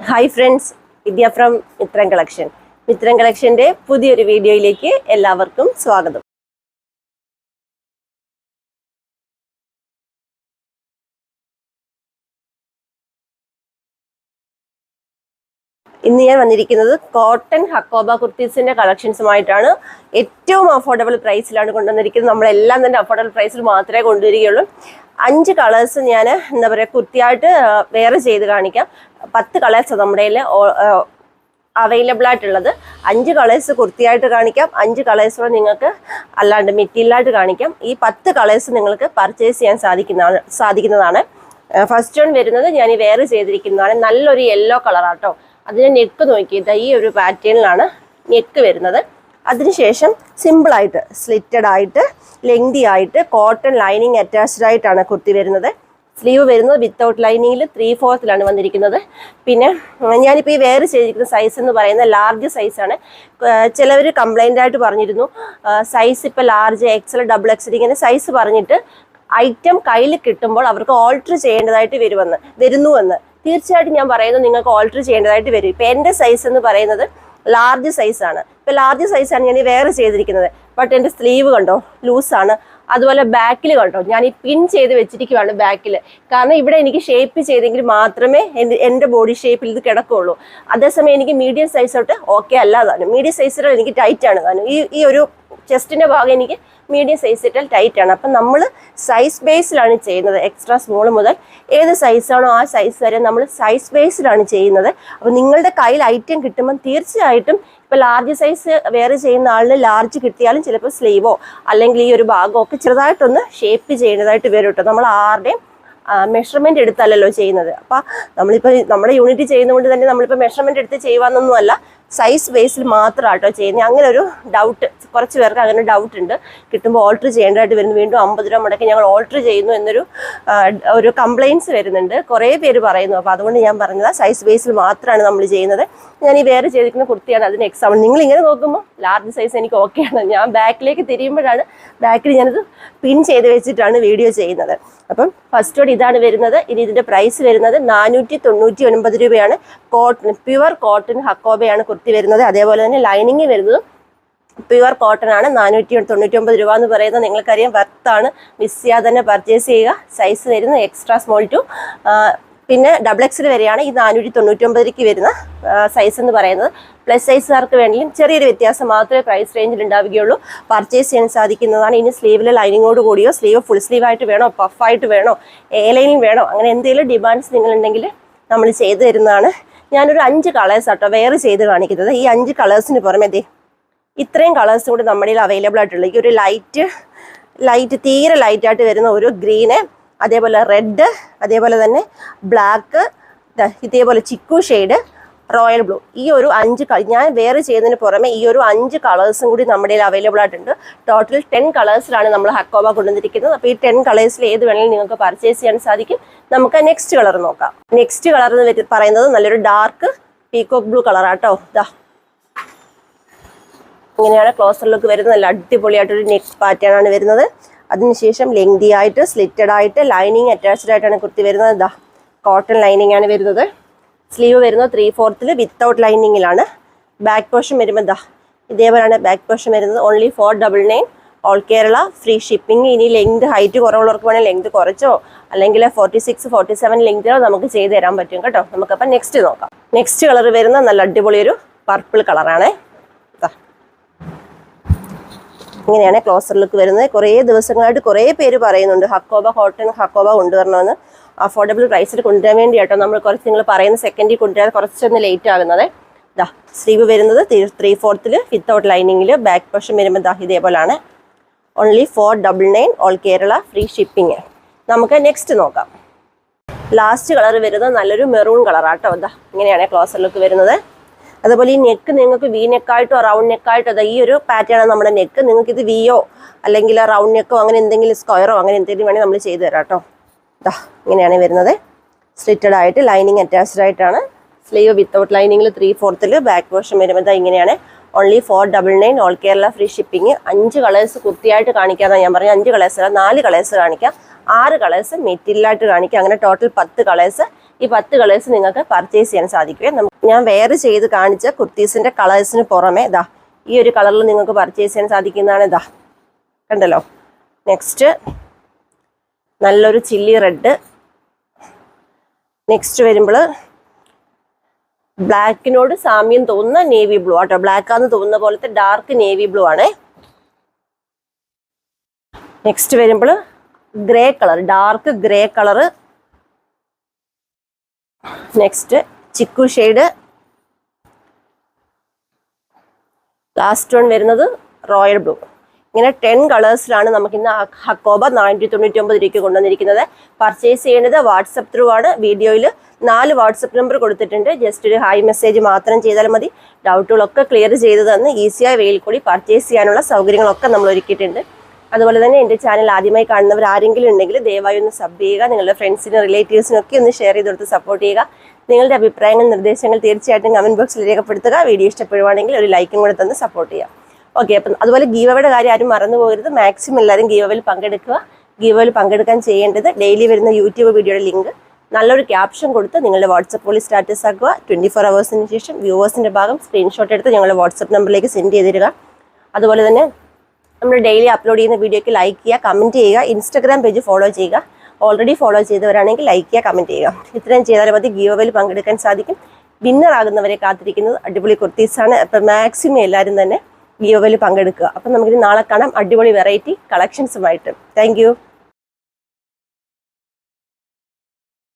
Hi friends, Vidya from Mithram collection. Mithram കളക്ഷൻ്റെ പുതിയൊരു വീഡിയോയിലേക്ക് എല്ലാവർക്കും സ്വാഗതം. ഇന്ന് ഞാൻ വന്നിരിക്കുന്നത് കോട്ടൺ ഹക്കോബ കുർത്തീസിൻ്റെ കളക്ഷൻസുമായിട്ടാണ്. ഏറ്റവും അഫോർഡബിൾ പ്രൈസിലാണ് കൊണ്ടുവന്നിരിക്കുന്നത്. നമ്മളെല്ലാം തന്നെ അഫോർഡബിൾ പ്രൈസിൽ മാത്രമേ കൊണ്ടുവരികയുള്ളൂ. 5 കളേഴ്സ് ഞാൻ എന്താ പറയുക കുർത്തിയായിട്ട് വേറെ ചെയ്ത് കാണിക്കാം. 10 കളേഴ്സ് നമ്മുടെ കയ്യിൽ അവൈലബിൾ ആയിട്ടുള്ളത്. 5 കളേഴ്സ് കുർത്തിയായിട്ട് കാണിക്കാം, 5 കളേഴ്സ് നിങ്ങൾക്ക് അല്ലാണ്ട് മെറ്റീരിയലായിട്ട് കാണിക്കാം. ഈ 10 കളേഴ്സ് നിങ്ങൾക്ക് പർച്ചേസ് ചെയ്യാൻ സാധിക്കുന്നതാണ്. ഫസ്റ്റ് വൺ വരുന്നത് ഞാൻ ഈ വേറെ ചെയ്തിരിക്കുന്നതാണ്. നല്ലൊരു യെല്ലോ കളറാട്ടോ. അതിന് നെക്ക് നോക്കിയത് ഈ ഒരു പാറ്റേണിലാണ് നെക്ക് വരുന്നത്. അതിനുശേഷം സിമ്പിളായിട്ട് സ്ലിറ്റഡ് ആയിട്ട് ലെങ്തി ആയിട്ട് കോട്ടൺ ലൈനിങ് അറ്റാച്ച്ഡ് ആയിട്ടാണ് കുർത്തി വരുന്നത്. സ്ലീവ് വരുന്നത് വിത്തൗട്ട് ലൈനിങ്ങിൽ 3/4 വന്നിരിക്കുന്നത്. പിന്നെ ഞാനിപ്പോൾ ഈ വേറെ ചെയ്തിരിക്കുന്ന സൈസ് എന്ന് പറയുന്നത് ലാർജ് സൈസാണ്. ചിലവർ കംപ്ലൈൻ്റ് ആയിട്ട് പറഞ്ഞിരുന്നു സൈസ് ഇപ്പോൾ ലാർജ് XL XXL ഇങ്ങനെ സൈസ് പറഞ്ഞിട്ട് ഐറ്റം കയ്യിൽ കിട്ടുമ്പോൾ അവർക്ക് ഓൾട്ടർ ചെയ്യേണ്ടതായിട്ട് വരുന്നുവെന്ന്. തീർച്ചയായിട്ടും ഞാൻ പറയുന്നത് നിങ്ങൾക്ക് ഓൾട്ടർ ചെയ്യേണ്ടതായിട്ട് വരും. ഇപ്പം എൻ്റെ സൈസ് എന്ന് പറയുന്നത് ലാർജ് സൈസാണ്. ഇപ്പം ലാർജ് സൈസാണ് ഞാൻ വേറെ ചെയ്തിരിക്കുന്നത്. ബട്ട് എൻ്റെ സ്ലീവ് കണ്ടോ ലൂസാണ്. അതുപോലെ ബാക്കിൽ കണ്ടോ ഞാൻ ഈ പിൻ ചെയ്ത് വെച്ചിരിക്കുകയാണ് ബാക്കിൽ. കാരണം ഇവിടെ എനിക്ക് ഷേപ്പ് ചെയ്തെങ്കിൽ മാത്രമേ എൻ്റെ ബോഡി ഷേപ്പിൽ ഇത് കിടക്കുകയുള്ളൂ. അതേസമയം എനിക്ക് മീഡിയം സൈസ് തൊട്ട് ഓക്കെ അല്ല താനും. മീഡിയം സൈസിൽ എനിക്ക് ടൈറ്റാണ് താനും. ഈ ഒരു ചെസ്റ്റിൻ്റെ ഭാഗം എനിക്ക് മീഡിയം സൈസ് ഇട്ടാൽ ടൈറ്റാണ്. അപ്പം നമ്മൾ സൈസ് ബേസിലാണ് ചെയ്യുന്നത്. എക്സ്ട്രാ സ്മോൾ മുതൽ ഏത് സൈസാണോ ആ സൈസ് വരെ നമ്മൾ സൈസ് ബേസിലാണ് ചെയ്യുന്നത്. അപ്പോൾ നിങ്ങളുടെ കയ്യിൽ ഐറ്റം കിട്ടുമ്പം തീർച്ചയായിട്ടും ഇപ്പോൾ ലാർജ് സൈസ് വേറെ ചെയ്യുന്ന ആളിന് ലാർജ് കിട്ടിയാലും ചിലപ്പോൾ സ്ലീവോ അല്ലെങ്കിൽ ഈ ഒരു ഭാഗമോ ഒക്കെ ചെറുതായിട്ടൊന്ന് ഷേപ്പ് ചെയ്യേണ്ടതായിട്ട് വരും കേട്ടോ. നമ്മൾ ആരുടെയും മെഷർമെൻ്റ് എടുത്തല്ലല്ലോ ചെയ്യുന്നത്. അപ്പോൾ നമ്മളിപ്പോൾ നമ്മുടെ യൂണിറ്റ് ചെയ്യുന്നതുകൊണ്ട് തന്നെ നമ്മളിപ്പോൾ മെഷർമെൻ്റ് എടുത്ത് ചെയ്യുവാന്നൊന്നുമല്ല, സൈസ് ബേസിൽ മാത്രമാട്ടോ ചെയ്യുന്നത്. അങ്ങനെ ഒരു ഡൗട്ട് കുറച്ച് പേർക്ക് അങ്ങനെ ഡൗട്ട് ഉണ്ട്. കിട്ടുമ്പോൾ ഓൾട്ടർ ചെയ്യേണ്ടതായിട്ട് വരുന്നു. വീണ്ടും 50 രൂപ മുടക്കി ഞങ്ങൾ ഓൾട്ടർ ചെയ്യുന്നു എന്നൊരു കംപ്ലയിൻസ് വരുന്നുണ്ട്. കുറേ പേര് പറയുന്നു. അപ്പോൾ അതുകൊണ്ട് ഞാൻ പറഞ്ഞത് സൈസ് ബേസിൽ മാത്രമാണ് നമ്മൾ ചെയ്യുന്നത്. ഞാൻ ഈ വേറെ ചെയ്തിരിക്കുന്ന കുർത്തിയാണ് അതിന് എക്സാമ്പിൾ. നിങ്ങളിങ്ങനെ നോക്കുമ്പോൾ ലാർജ് സൈസ് എനിക്ക് ഓക്കെയാണ്. ഞാൻ ബാക്കിലേക്ക് തിരിയുമ്പോഴാണ് ബാക്കിൽ ഞാനത് പിൻ ചെയ്ത് വെച്ചിട്ടാണ് വീഡിയോ ചെയ്യുന്നത്. അപ്പം ഫസ്റ്റ് വൺ ഇതാണ് വരുന്നത്. ഇനി ഇതിൻ്റെ പ്രൈസ് വരുന്നത് 499 രൂപയാണ്. പ്യുവർ കോട്ടൺ ഹക്കോബയാണ് കുർത്തി വരുന്നത്. അതേപോലെ തന്നെ ലൈനിങ് വരുന്നത് പ്യുവർ കോട്ടൺ ആണ്. 499 രൂപ എന്ന് പറയുന്നത് നിങ്ങൾക്കറിയാം വർത്താണ്. മിസ് ചെയ്യാതെ തന്നെ പർച്ചേസ് ചെയ്യുക. സൈസ് വരുന്നത് എക്സ്ട്രാ സ്മോൾ ടു പിന്നെ XXL വരെയാണ് ഈ 499 വരുന്ന സൈസ് എന്ന് പറയുന്നത്. പ്ലസ് സൈസുകാർക്ക് വേണ്ടിയും ചെറിയൊരു വ്യത്യാസം മാത്രമേ പ്രൈസ് റേഞ്ചിൽ ഉണ്ടാവുകയുള്ളൂ. പർച്ചേസ് ചെയ്യാൻ സാധിക്കുന്നതാണ്. ഇനി സ്ലീവിൽ ലൈനിങ്ങോട് കൂടിയോ സ്ലീവ് ഫുൾ സ്ലീവായിട്ട് വേണോ പഫായിട്ട് വേണോ ലൈനിങ് വേണോ അങ്ങനെ എന്തെങ്കിലും ഡിമാൻഡ്സ് നിങ്ങളുണ്ടെങ്കിൽ നമ്മൾ ചെയ്തു തരുന്നതാണ്. ഞാനൊരു 5 കളേഴ്സ് ആട്ടോ വേറെ ചെയ്ത് കാണിക്കുന്നത്. ഈ 5 കളേഴ്സിന് പുറമെ ഇത്രയും കളേഴ്സ് കൂടി നമ്മുടെ അവൈലബിൾ ആയിട്ടുള്ള ഈ ഒരു ലൈറ്റ് തീരെ ലൈറ്റായിട്ട് വരുന്ന ഒരു ഗ്രീന്, അതേപോലെ റെഡ്, അതേപോലെ തന്നെ ബ്ലാക്ക്, ഇതേപോലെ ചിക്കു ഷെയ്ഡ്, റോയൽ ബ്ലൂ. ഈ ഒരു 5 ഞാൻ വേറെ ചെയ്യുന്നതിന് പുറമെ ഈ ഒരു 5 കളേഴ്സും കൂടി നമ്മുടെ അവൈലബിൾ ആയിട്ടുണ്ട്. ടോട്ടൽ 10 കളേഴ്സിലാണ് നമ്മൾ ഹക്കോബ കൊണ്ടുവന്നിരിക്കുന്നത്. അപ്പോൾ ഈ 10 കളേഴ്സിൽ ഏത് വേണമെങ്കിലും നിങ്ങൾക്ക് പർച്ചേസ് ചെയ്യാൻ സാധിക്കും. നമുക്ക് നെക്സ്റ്റ് കളർ നോക്കാം. നെക്സ്റ്റ് കളർ എന്ന് പറയുന്നത് നല്ലൊരു ഡാർക്ക് പീകോക്ക് ബ്ലൂ കളറാട്ടോ. ഇങ്ങനെയാണ് ക്ലോസർ ലുക്ക് വരുന്നത്. നല്ല അടിപൊളിയായിട്ടൊരു നെക്ക് പാറ്റേൺ ആണ് വരുന്നത്. അതിനുശേഷം ലെങ്തി ആയിട്ട് സ്ലിറ്റഡ് ആയിട്ട് ലൈനിങ് അറ്റാച്ച്ഡ് ആയിട്ടാണ് കുർത്തി വരുന്നത്. കോട്ടൺ ലൈനിങ് ആണ് വരുന്നത്. സ്ലീവ് വരുന്നത് 3/4 വിത്തൗട്ട് ലൈനിങ്ങിലാണ്. ബാക്ക് പോർഷൻ വരുമ്പോൾ ഇതേപോലെയാണ് ബാക്ക് പോർഷൻ വരുന്നത്. Only 499 all Kerala, free shipping. ഇനി ലെങ്ത് ഹൈറ്റ് കുറവുള്ളവർക്ക് വേണമെങ്കിൽ ലെങ്ത് കുറച്ചോ അല്ലെങ്കിൽ 46, 47 ലെങ്തിലോ നമുക്ക് ചെയ്ത് തരാൻ പറ്റും കേട്ടോ. നമുക്കപ്പം നെക്സ്റ്റ് നോക്കാം. നെക്സ്റ്റ് കളർ വരുന്ന നല്ല അടിപൊളിയൊരു പർപ്പിൾ കളറാണ്. ഇങ്ങനെയാണ് ക്ലോസർ ലുക്ക് വരുന്നത്. കുറേ ദിവസങ്ങളായിട്ട് കുറേ പേര് പറയുന്നുണ്ട് ഹക്കോബ കോട്ടൺ ഹക്കോബ കൊണ്ടുവരണമെന്ന്. അഫോർഡബിൾ പ്രൈസിൽ കൊണ്ടുവരാൻ വേണ്ടി കേട്ടോ നമ്മൾ കുറച്ച് നിങ്ങൾ പറയുന്ന സെക്കൻഡിൽ കൊണ്ടുവരാൻ കുറച്ചൊന്ന് ലേറ്റ് ആകുന്നത്. സ്ലീവ് വരുന്നത് 3/4 വിത്തൗട്ട് ലൈനിങ്ങിൽ. ബാക്ക് പോർഷൻ വരുമ്പോൾ ഇതേപോലെയാണ്. Only 499 all Kerala, free shipping. നമുക്ക് നെക്സ്റ്റ് നോക്കാം. ലാസ്റ്റ് കളർ വരുന്നത് നല്ലൊരു മെറൂൺ കളറാട്ടോ. ഇങ്ങനെയാണ് ക്ലോസർ ലുക്ക് വരുന്നത്. അതുപോലെ ഈ നെക്ക് നിങ്ങൾക്ക് വി നെക്കായിട്ടോ റൗണ്ട് നെക്കായിട്ടോ ഈ ഒരു പാറ്റേൺ നമ്മുടെ നെക്ക്. നിങ്ങൾക്ക് ഇത് വിയോ അല്ലെങ്കിൽ റൗണ്ട് നെക്കോ അങ്ങനെ എന്തെങ്കിലും സ്ക്വയറോ അങ്ങനെ എന്തെങ്കിലും വേണമെങ്കിൽ നമ്മൾ ചെയ്ത് തരാം കേട്ടോ. ഇങ്ങനെയാണ് വരുന്നത്. സ്ലിറ്റഡ് ആയിട്ട് ലൈനിങ് അറ്റാച്ച്ഡ് ആയിട്ടാണ്. സ്ലീവ് വിത്തൗട്ട് ലൈനിങ്ങിൽ 3/4 ബാക്ക് പോർഷൻ വരുമ്പോൾ ഇങ്ങനെയാണ്. Only 499 all Kerala, free shipping. 5 colours കുർത്തിയായിട്ട് കാണിക്കാമെന്നാണ് ഞാൻ പറഞ്ഞത്. 5 കളേഴ്സ് അല്ല 4 കളേഴ്സ് കാണിക്കാം. 6 കളേഴ്സ് മെറ്റീരിയലായിട്ട് കാണിക്കാം. അങ്ങനെ ടോട്ടൽ 10 കളേഴ്സ് ഈ 10 കളേഴ്സ് നിങ്ങൾക്ക് പർച്ചേസ് ചെയ്യാൻ സാധിക്കും. ഞാൻ വെയർ ചെയ്ത് കാണിച്ച കുർത്തീസിന്റെ കളേഴ്സിന് പുറമെ ഇതാ ഈ ഒരു കളറിൽ നിങ്ങൾക്ക് പർച്ചേസ് ചെയ്യാൻ സാധിക്കുന്നതാണ്. ഇതാ കണ്ടല്ലോ. നെക്സ്റ്റ് നല്ലൊരു ചില്ലി റെഡ്. നെക്സ്റ്റ് വരുമ്പോൾ ബ്ലാക്കിനോട് സാമ്യം തോന്നുന്ന നേവി ബ്ലൂ ആട്ടോ. ബ്ലാക്കാന്ന് തോന്നുന്ന പോലത്തെ ഡാർക്ക് നേവി ബ്ലൂ ആണ്. നെക്സ്റ്റ് വരുമ്പോൾ grey colour, dark grey colour. Next chikoo shade. Last one വരുന്നത് റോയൽ ബ്ലൂ. ഇങ്ങനെ 10 കളേഴ്സിലാണ് നമുക്ക് ഇന്ന് ഹക്കോബ 499 രൂപയ്ക്ക് കൊണ്ടുവന്നിരിക്കുന്നത്. പർച്ചേസ് ചെയ്യേണ്ടത് വാട്സപ്പ് ത്രൂ ആണ്. വീഡിയോയിൽ 4 വാട്സപ്പ് നമ്പർ കൊടുത്തിട്ടുണ്ട്. ജസ്റ്റ് ഒരു ഹായ് മെസ്സേജ് മാത്രം ചെയ്താൽ മതി. ഡൗട്ടുകളൊക്കെ ക്ലിയർ ചെയ്ത് തന്ന് ഈസിയായ വേയിൽ കൂടി പർച്ചേസ് ചെയ്യാനുള്ള സൗകര്യങ്ങളൊക്കെ നമ്മൾ ഒരുക്കിയിട്ടുണ്ട്. അതുപോലെ തന്നെ എൻ്റെ ചാനൽ ആദ്യമായി കാണുന്നവർ ആരെങ്കിലും ഉണ്ടെങ്കിൽ ദയവായി ഒന്ന് സബ് ചെയ്യുക. നിങ്ങളുടെ ഫ്രണ്ട്സിനും റിലേറ്റീവ്സിനൊക്കെ ഒന്ന് ഷെയർ ചെയ്ത് കൊടുത്ത് സപ്പോർട്ട് ചെയ്യുക. നിങ്ങളുടെ അഭിപ്രായങ്ങൾ നിർദ്ദേശങ്ങൾ തീർച്ചയായിട്ടും കമൻറ്റ് ബോക്സിൽ രേഖപ്പെടുത്തുക. വീഡിയോ ഇഷ്ടപ്പെടുവാണെങ്കിൽ ഒരു ലൈക്കും കൂടെ തന്ന് സപ്പോർട്ട് ചെയ്യുക. ഓക്കെ, അപ്പം അതുപോലെ ഗീവയുടെ കാര്യം ആരും മറന്നു പോകരുത്. മാക്സിമം എല്ലാവരും ഗീവയിൽ പങ്കെടുക്കുക. ഗീവയിൽ പങ്കെടുക്കാൻ ചെയ്യേണ്ടത് ഡെയിലി വരുന്ന യൂട്യൂബ് വീഡിയോയുടെ ലിങ്ക് നല്ലൊരു ക്യാപ്ഷൻ കൊടുത്ത് നിങ്ങളുടെ വാട്സപ്പ് വഴി സ്റ്റാറ്റസ് ആക്കുക. 24 hours ശേഷം വ്യൂവേഴ്സിൻ്റെ ഭാഗം സ്ക്രീൻഷോട്ട് എടുത്ത് ഞങ്ങളുടെ വാട്സപ്പ് നമ്പറിലേക്ക് സെൻഡ് ചെയ്ത് തരിക. അതുപോലെ തന്നെ നമ്മൾ ഡെയിലി അപ്ലോഡ് ചെയ്യുന്ന വീഡിയോയ്ക്ക് ലൈക്ക് ചെയ്യുക, കമൻറ്റ് ചെയ്യുക. ഇൻസ്റ്റാഗ്രാം പേജ് ഫോളോ ചെയ്യുക. ഓൾറെഡി ഫോളോ ചെയ്തവരാണെങ്കിൽ ലൈക്ക് ചെയ്യുക, കമൻറ്റ് ചെയ്യുക. ഇത്രയും ചെയ്താൽ മതി ഗീവയിൽ പങ്കെടുക്കാൻ സാധിക്കും. വിന്നർ ആകുന്നവരെ കാത്തിരിക്കുന്നത് അടിപൊളി കുർത്തീസാണ്. അപ്പം മാക്സിമം എല്ലാവരും തന്നെ ഗീവയിൽ പങ്കെടുക്കുക. അപ്പം നമുക്കിനി നാളെ കാണാം അടിപൊളി വെറൈറ്റി കളക്ഷൻസുമായിട്ട്. Thank you.